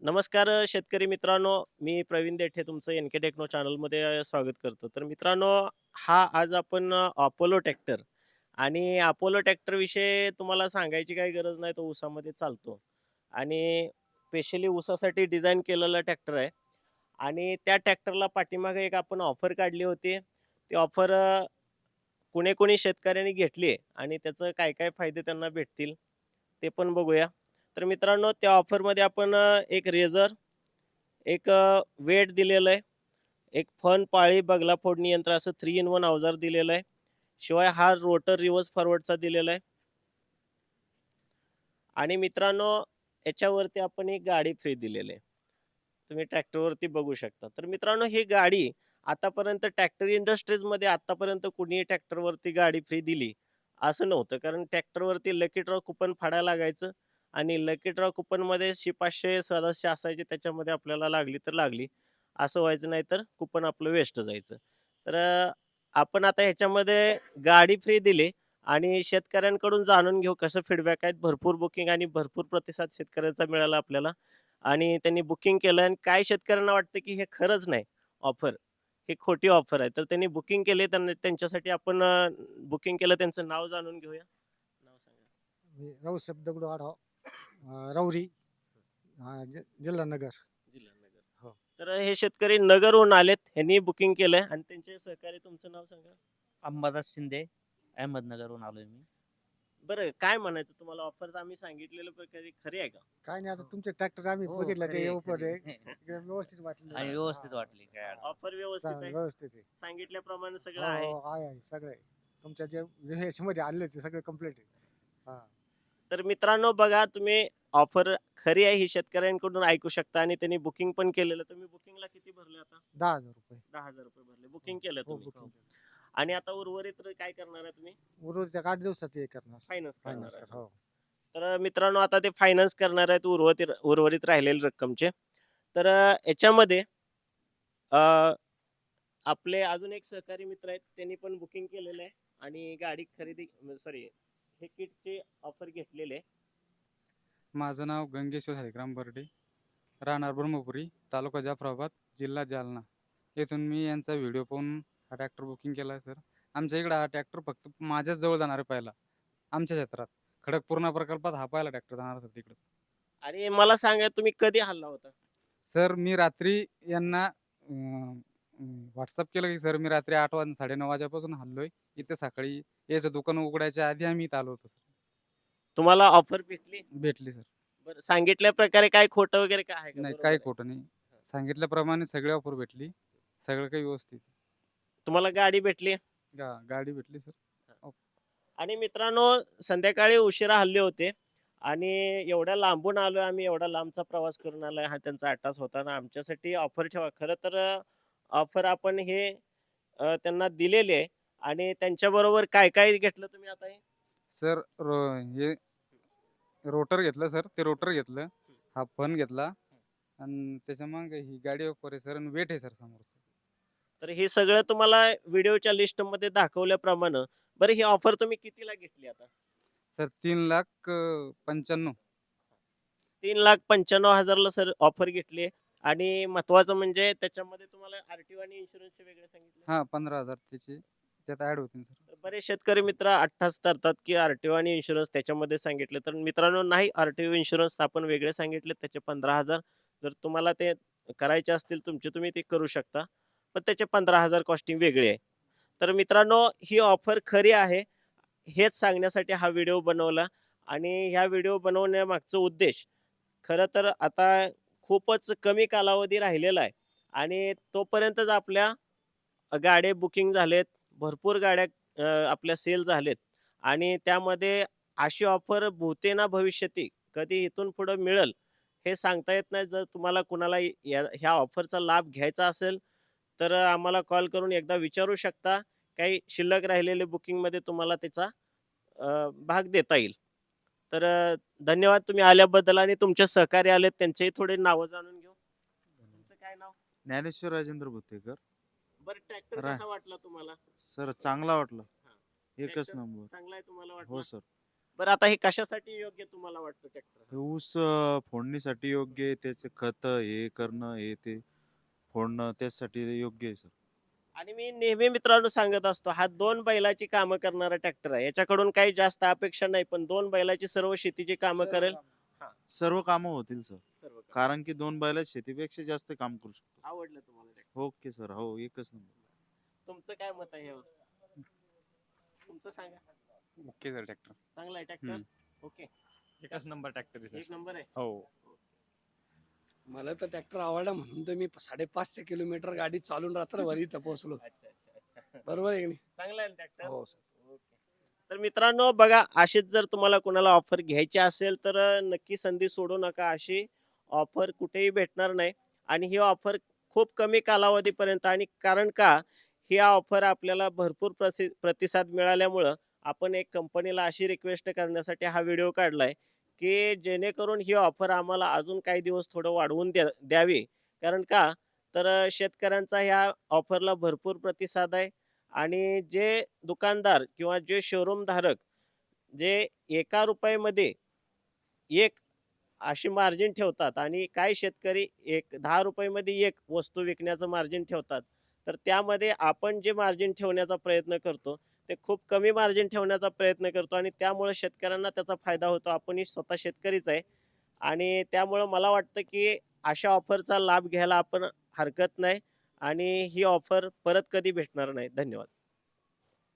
नमस्कार शेतकरी मित्रांनो, मी प्रवीण देठे तुमचं एन-के टेक्नो चॅनलमध्ये स्वागत करतो. तर मित्रांनो, हा आज आपण अपोलो ट्रॅक्टर आणि अपोलो ट्रॅक्टरविषयी तुम्हाला सांगायची काही गरज नाही. तो ऊसामध्ये चालतो आणि स्पेशली ऊसासाठी डिझाइन केलेला ट्रॅक्टर आहे आणि त्या ट्रॅक्टरला पाठीमागे एक आपण ऑफर काढली होती. ती ऑफर कोणी-कोणी शेतकऱ्यांनी घेतली आहे आणि त्याचं काय-काय फायदे त्यांना भेटतील, ते पण बघूया. तर मित्रांनो, त्या ऑफरमध्ये आपण एक रेझर, एक वेट दिलेलं आहे, एक फन, पाळी, बगला फोडणी यंत्र असं 3 इन 1 अवजार दिलेलं आहे. शिवाय हा रोटर रिव्हर्स फॉरवर्डचा दिलेला आहे. आणि मित्रांनो, याच्यावरती आपण एक गाडी फ्री दिलेली आहे. तुम्ही ट्रॅक्टरवरती बघू शकता. तर मित्रांनो, ही गाडी आतापर्यंत ट्रॅक्टर इंडस्ट्रीजमध्ये आतापर्यंत कुणीही ट्रॅक्टरवरती गाडी फ्री दिली असं नव्हतं. कारण ट्रॅक्टरवरती लकी ड्रॉ कुपन फाडायला लागायचं आणि लकी ड्रॉ कुपनमध्ये 500 सदस्य असायचे, त्याच्यामध्ये आपल्याला लागली तर लागली. असं व्हायचं, नाही तर कुपन आपलं वेस्ट जायचं. तर आपण आता ह्याच्यामध्ये गाडी फ्री दिली आणि शेतकऱ्यांकडून जाणून घेऊ कसं फीडबॅक आहेत. भरपूर बुकिंग आणि भरपूर प्रतिसाद शेतकऱ्यांचा मिळाला आपल्याला आणि त्यांनी बुकिंग केलं आणि काही शेतकऱ्यांना वाटतं की हे खरंच नाही ऑफर, ही खोटी ऑफर आहे. तर त्यांनी बुकिंग केले, त्यांना त्यांच्यासाठी आपण बुकिंग केलं. त्यांचं नाव जाणून घेऊया. नाव सांगा. रावसाहेब दगडू आढाव राऊरी जिल्हा नगर. जिल्हा नगर. हो. तर हे शेतकरी नगरहून आलेत. ह्यांनी बुकिंग केलंय आणि त्यांचे सहकारी, तुमचं नाव सांगा. अंबादास शिंदे, अहमदनगरहून आलोय मी. बरं, काय म्हणायचं तुम्हाला? ऑफर आम्ही सांगितलेलं प्रकारे खरी आहे का? काय नाही, आता हो. तुमचे ट्रॅक्टर आम्ही हो, बघितलं खरी ते आहे, उपर खरी आहे आहे. एकदम व्यवस्थित वाटलं. आणि व्यवस्थित वाटली, काय अडचण नाही. ऑफर व्यवस्थित आहे, व्यवस्थित आहे. सांगितल्याप्रमाणे सगळं हो आहे. हो आहे सगळे. तुमच्या जे ह्याच्यामध्ये आले ते सगळे कम्प्लीट आहे. हा. तर मित्रांनो, बघा तुम्ही, ऑफर खरी आहे ही शेतकऱ्यांकडून ऐकू शकता आणि त्यांनी बुकिंग पण केलेलं. तुम्ही बुकिंगला किती भरले आता? 10,000 रुपये. 10,000 रुपये भरले, हो बुकिंग केलं हो तुम्ही. बुकिंग. आणि आता उर्वरित काय करणार आहे तुम्ही? उर्वरित 8 दिवसात हे करणार. फायनान्स करणार फायनान्स आहे कर तुम्ही. हो. तर मित्रांनो, आता ते फायनान्स करणार आहेत उर्वरित उर्वरित राहिलेल्या रक्कमचे. तर याच्यामध्ये अ, आपले अजून एक सहकारी मित्र आहेत, त्यांनी पण बुकिंग केलेलं आहे आणि गाडी खरेदी, सॉरी, हे किटचे ऑफर घेतलेले आहे. माझं नाव गंगेश्वर हरिग्राम बर्डे, राहणार ब्रह्मपुरी, तालुका जाफराबाद, जिल्हा जालना. येथून मी यांचा व्हिडिओ पाहून हा ट्रॅक्टर बुकिंग केला आहे सर. आमच्या इकडं हा ट्रॅक्टर फक्त माझ्याच जवळ जाणार आहे पहिला, आमच्या क्षेत्रात. खडकपूर्णा प्रकल्पात हा पहिला ट्रॅक्टर जाणार सर तिकडं. आणि मला सांगा, तुम्ही कधी हल्ला होता? सर मी रात्री यांना व्हॉट्सअप केलं की सर मी रात्री 8 वाजता 9:30 वाजेपासून हल्लोय. इथे सकाळी याचं दुकान उघडायच्या आधी आम्ही इथं आलो होतो सर. तुम्हाला ऑफर भेटली? भेटली सर. बरं, सांगितल्या प्रकारे काय खोटं वगैरे काय आहे का? नाही, बरोबर काही आहे. खोटं नाही. सांगितल्याप्रमाणे सगळी ऑफर भेटली. सगळं काही व्यवस्थित. तुम्हाला गाडी भेटली गाडी भेटली सर. ओ. आणि मित्रांनो, संध्याकाळी उशिरा हल्ले होते आणि एवढ्या लांबून आलोय आम्ही, एवढा लांबचा प्रवास करून आलोय. हा त्यांचा 8 तास होता ना, आमच्यासाठी ऑफर ठेवा. खरं तर ऑफर आपण हे त्यांना दिलेली आहे आणि त्यांच्याबरोबर काय-काय घेतलं तुम्ही आता हे? सर हे रोटर घेतलं सर. ते रोटर घेतलं. हा फन घेतला आणि त्याच्या मागे ही गाडी ऑफर आहे सर आणि वेट आहे सर समोरचं. तर हे सगळं तुम्हाला व्हिडिओच्या लिस्टमध्ये दाखवल्याप्रमाणे. बरं, ही ऑफर तुम्ही कितीला घेतली आता? सर 3,95,000. 3,95,000 ला सर ऑफर घेतली आहे आणि महत्त्वाचं म्हणजे त्याच्यामध्ये तुम्हाला आर-टी-ओ आणि इन्शुरन्सचे वेगळे सांगितले. हां, 15,000 त्याचे त्यात ॲड होतील सर. तर बरेच शेतकरी मित्र अट्टास करतात की आर-टी-ओ आणि इन्शुरन्स त्याच्यामध्ये सांगितले. तर मित्रांनो, नाही, आर-टी-ओ इन्शुरन्स आपण वेगळे सांगितले, त्याचे 15,000. जर तुम्हाला ते करायचे असतील तुमचे, तुम्ही ते करू शकता. पण त्याचे 15,000 कॉस्टिंग वेगळी आहे. तर मित्रांनो, ही ऑफर खरी आहे हेच सांगण्यासाठी हा व्हिडिओ बनवला आणि ह्या व्हिडिओ बनवण्यामागचा उद्देश, खरं तर आता खूपच कमी कालावधी राहिलेला आहे आणि तोपर्यंतच आपल्या गाड्या बुकिंग झालेत, भरपूर गाड्या आपल्या सेल झालेत आणि त्यामध्ये अशी ऑफर भूते ना भविष्यती कधी इथून पुढे मिळेल हे सांगता येत नाही. जर तुम्हाला कुणाला ह्या ऑफरचा लाभ घ्यायचा असेल, तर आम्हाला कॉल करून एकदा विचारू शकता. काही शिल्लक राहिलेले बुकिंगमध्ये तुम्हाला त्याचा भाग देता येईल. तर धन्यवाद तुम्ही आल्याबद्दल आणि तुमचे सहकारी आलेत, त्यांचेही थोडे नावं जाणून घेऊ. तुमचं काय नाव? ज्ञानेश्वर राजेंद्र भुतेकर. बरं, ट्रॅक्टर कसा वाटला तुम्हाला? सर चांगला वाटला. हां. एकच ट्रॅक्टर नंबर. चांगला आहे तुम्हाला हो वाटला? सर. बरं आता हे कशासाठी योग्य तुम्हाला वाटतं ट्रॅक्टर हे ऊस फोडणीसाठी योग्य आहे. त्याचे खत हे करणं हे ते फोडणं त्यासाठी ते योग्य आहे सर. आणि मी नेहमी मित्रांनो सांगत असतो हा 2 बैलाची कामं करणारा ट्रॅक्टर आहे याच्याकडून काही जास्त अपेक्षा नाही पण 2 बैलाची सर्व शेतीची कामं सर्व करेल कामं. सर्व कामं होतील सर. सर्व कामं. कारण की 2 बैलात शेतीपेक्षा जास्त काम करू शकतो. आवडलं तुम्हाला ट्रॅक्टर ओके सर. हो एकच नंबर. तुमचं काय मत आहे यावर तुमचं सांगा ओके सर ट्रॅक्टर चांगला आहे ट्रॅक्टर ओके एकच नंबर ट्रॅक्टर आहे एक नंबर आहे हो मला तर ट्रॅक्टर आवडला म्हणून तर मी 550 किलोमीटर गाडी चालून रात्रभर इथं पोहोचलो. अच्छा अच्छा अच्छा बरोबर आहे की नाही? चांगला आहे ट्रॅक्टर हो सर. तर मित्रांनो बघा अशीच जर तुम्हाला कोणाला ऑफर घ्यायची असेल तर नक्की संधी सोडू नका अशी ऑफर कुठेही भेटणार नाही आणि ही ऑफर खूप कमी कालावधीपर्यंत आणि कारण का ही ऑफर आपल्याला भरपूर प्रतिसाद मिळाल्यामुळं आपण एक कंपनीला अशी रिक्वेस्ट करण्यासाठी हा व्हिडिओ काढलाय की जेणेकरून ही ऑफर आम्हाला अजून काही दिवस थोडं वाढवून द्यावी कारण का तर शेतकऱ्यांचा ह्या ऑफरला भरपूर प्रतिसाद आहे आणि जे दुकानदार किंवा जे शोरूम धारक जे एका रुपयामध्ये एक अशी मार्जिन ठेवतात आणि काही शेतकरी 10 रुपयामध्ये एक वस्तू विकण्याचं मार्जिन ठेवतात तर त्यामध्ये आपण जे मार्जिन ठेवण्याचा प्रयत्न करतो ते खूप कमी मार्जिन ठेवण्याचा प्रयत्न करतो आणि त्यामुळे शेतकऱ्यांना त्याचा फायदा होतो आपणही स्वतः शेतकरीच आहे आणि त्यामुळं मला वाटतं की अशा ऑफरचा लाभ घ्यायला आपण हरकत नाही आणि ही ऑफर परत कधी भेटणार नाही धन्यवाद